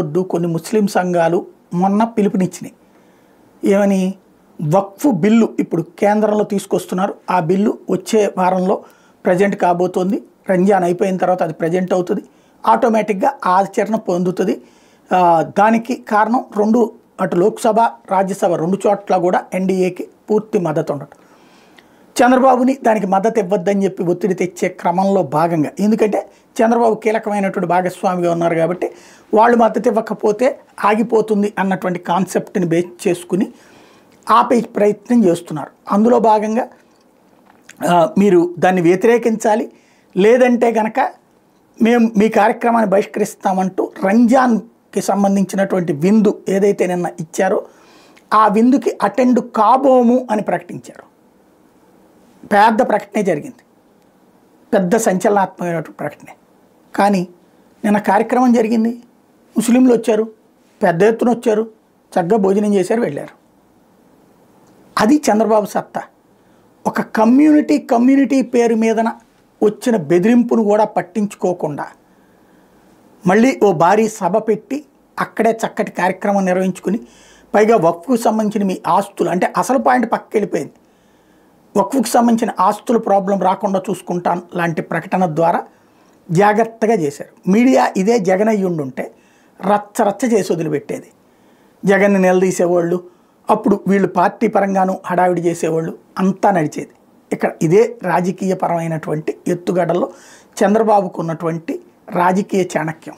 వద్దు కొన్ని ముస్లిం సంఘాలు మొన్న పిలుపునిచ్చినాయి. ఏమని? వక్ఫ్ బిల్లు ఇప్పుడు కేంద్రంలో తీసుకొస్తున్నారు. ఆ బిల్లు వచ్చే వారంలో ప్రజెంట్ కాబోతోంది. రంజాన్ అయిపోయిన తర్వాత అది ప్రజెంట్ అవుతుంది, ఆటోమేటిక్గా ఆచరణ పొందుతుంది. దానికి కారణం రెండు, అటు లోక్సభ రాజ్యసభ రెండు చోట్ల కూడా ఎన్డీఏకి పూర్తి మద్దతు ఉండటం. చంద్రబాబుని దానికి మద్దతు ఇవ్వద్దని చెప్పి ఒత్తిడి తెచ్చే క్రమంలో భాగంగా, ఎందుకంటే చంద్రబాబు కీలకమైనటువంటి భాగస్వామిగా ఉన్నారు కాబట్టి వాళ్ళు మద్దతు ఇవ్వకపోతే ఆగిపోతుంది అన్నటువంటి కాన్సెప్ట్ని బేస్ చేసుకుని ఆపే ప్రయత్నం చేస్తున్నారు. అందులో భాగంగా మీరు దాన్ని వ్యతిరేకించాలి, లేదంటే కనుక మేము మీ కార్యక్రమాన్ని బహిష్కరిస్తామంటూ రంజాన్కి సంబంధించినటువంటి విందు ఏదైతే నిన్న ఇచ్చారో ఆ విందుకి అటెండ్ కాబోము అని ప్రకటించారు. పెద్ద ప్రకటనే జరిగింది, పెద్ద సంచలనాత్మకమైనటువంటి ప్రకటనే. కానీ నిన్న కార్యక్రమం జరిగింది, ముస్లింలు వచ్చారు, పెద్ద ఎత్తున వచ్చారు, చక్కగా భోజనం చేశారు, వెళ్ళారు. అది చంద్రబాబు సత్తా. ఒక కమ్యూనిటీ పేరు మీదన వచ్చిన బెదిరింపును కూడా పట్టించుకోకుండా మళ్ళీ ఓ భారీ సభ పెట్టి అక్కడే చక్కటి కార్యక్రమం నిర్వహించుకుని, పైగా వక్ఫ్కు సంబంధించిన మీ ఆస్తులు, అంటే అసలు పాయింట్ పక్కకి వెళ్ళిపోయింది, వక్ఫ్కు సంబంధించిన ఆస్తుల ప్రాబ్లం రాకుండా చూసుకుంటాను లాంటి ప్రకటన ద్వారా జాగ్రత్తగా చేశారు. మీడియా ఇదే జగన్ అయ్యుండుంటే రచ్చ చేసి వదిలిపెట్టేది. జగన్ని నిలదీసేవాళ్ళు, అప్పుడు వీళ్ళు పార్టీ పరంగాను హడావిడి చేసేవాళ్ళు, అంతా నడిచేది. ఇక్కడ ఇదే రాజకీయపరమైనటువంటి ఎత్తుగడల్లో చంద్రబాబుకు ఉన్నటువంటి రాజకీయ చాణక్యం.